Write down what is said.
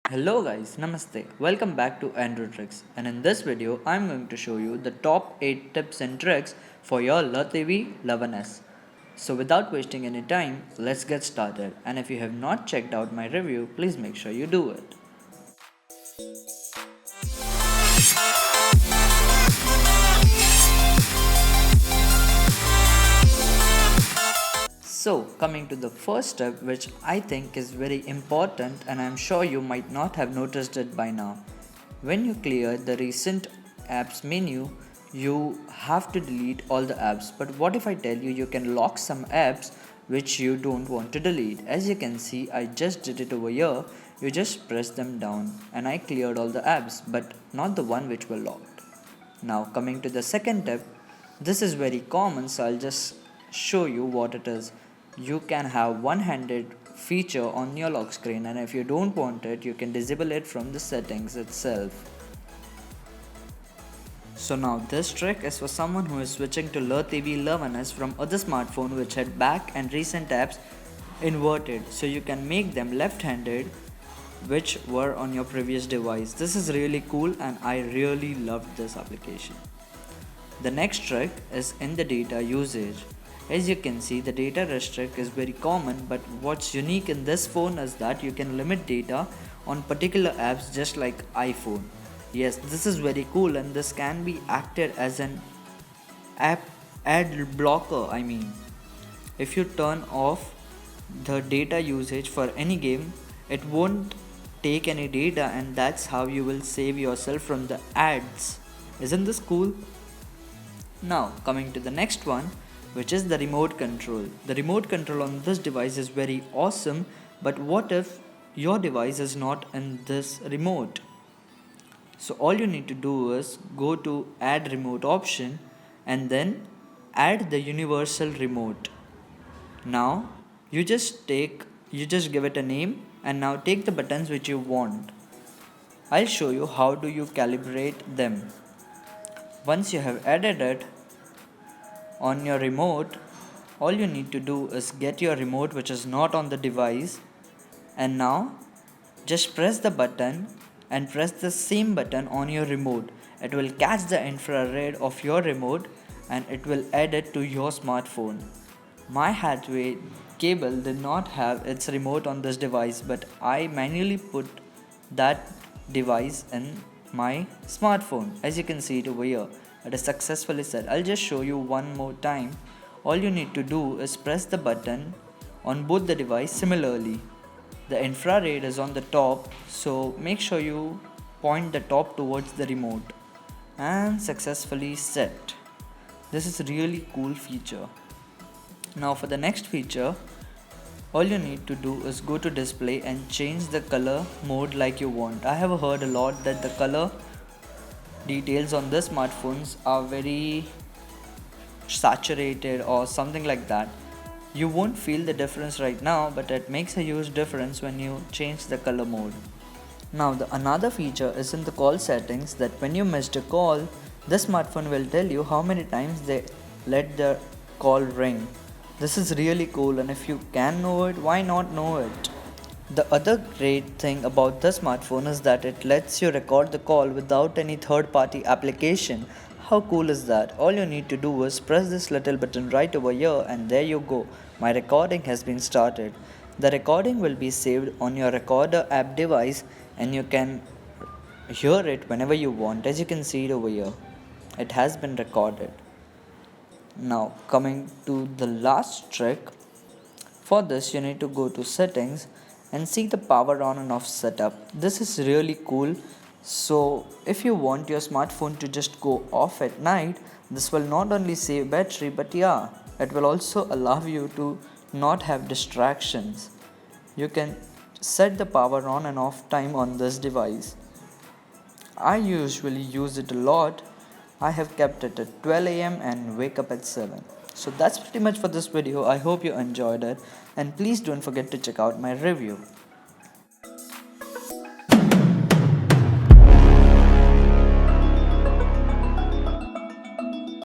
Hello guys, Namaste. Welcome back to AndroTrix, and in this video I'm going to show you the top 8 tips and tricks for your LeTV Le1S. So without wasting any time, let's get started, and if you have not checked out my review, please make sure you do it. So, coming to the first step, which I think is very important, and I'm sure you might not have noticed it by now. When you clear the recent apps menu, you have to delete all the apps. But what if I tell you can lock some apps which you don't want to delete? As you can see, I just did it over here. You just press them down, and I cleared all the apps, but not the one which were locked. Now, coming to the second tip, this is very common, so I'll just show you what it is. You can have one-handed feature on your lock screen, and if you don't want it, you can disable it from the settings itself. So now this trick is for someone who is switching to LeTV Le1S from other smartphone which had back and recent apps inverted, so you can make them left-handed which were on your previous device. This is really cool and I really loved this application. The next trick is in the data usage. As you can see, the data restrict is very common, but what's unique in this phone is that you can limit data on particular apps just like iPhone. Yes, this is very cool, and this can be acted as an app ad blocker. If you turn off the data usage for any game, it won't take any data, and that's how you will save yourself from the ads. Isn't this cool? Now, coming to the next one, which is the remote control. The remote control on this device is very awesome, but what if your device is not in this remote? So all you need to do is go to add remote option and then add the universal remote. Now you just give it a name, and now take the buttons which you want. I'll show you how do you calibrate them. Once you have added it on your remote, all you need to do is get your remote which is not on the device, and now just press the button and press the same button on your remote. It will catch the infrared of your remote and it will add it to your smartphone. My Hathaway cable did not have its remote on this device, but I manually put that device in my smartphone. As you can see it over here, it is successfully set. I'll just show you one more time. All you need to do is press the button on both the device similarly. The infrared is on the top, so make sure you point the top towards the remote, and successfully set. This is a really cool feature. Now for the next feature, all you need to do is go to display and change the color mode like you want. I have heard a lot that the color details on the smartphones are very saturated or something like that. You won't feel the difference right now, but it makes a huge difference when you change the color mode. Now another feature is in the call settings, that when you missed a call, the smartphone will tell you how many times they let the call ring. This is really cool, and if you can know it, why not know it? The other great thing about the smartphone is that it lets you record the call without any third-party application. How cool is that? All you need to do is press this little button right over here, and there you go. My recording has been started. The recording will be saved on your recorder app device, and you can hear it whenever you want. As you can see it over here, it has been recorded. Now coming to the last trick. For this you need to go to settings and see the power on and off setup. This is really cool. So if you want your smartphone to just go off at night, this will not only save battery, but yeah, it will also allow you to not have distractions. You can set the power on and off time on this device. I usually use it a lot. I have kept it at 12 am and wake up at 7. So that's pretty much for this video. I hope you enjoyed it, and please don't forget to check out my review.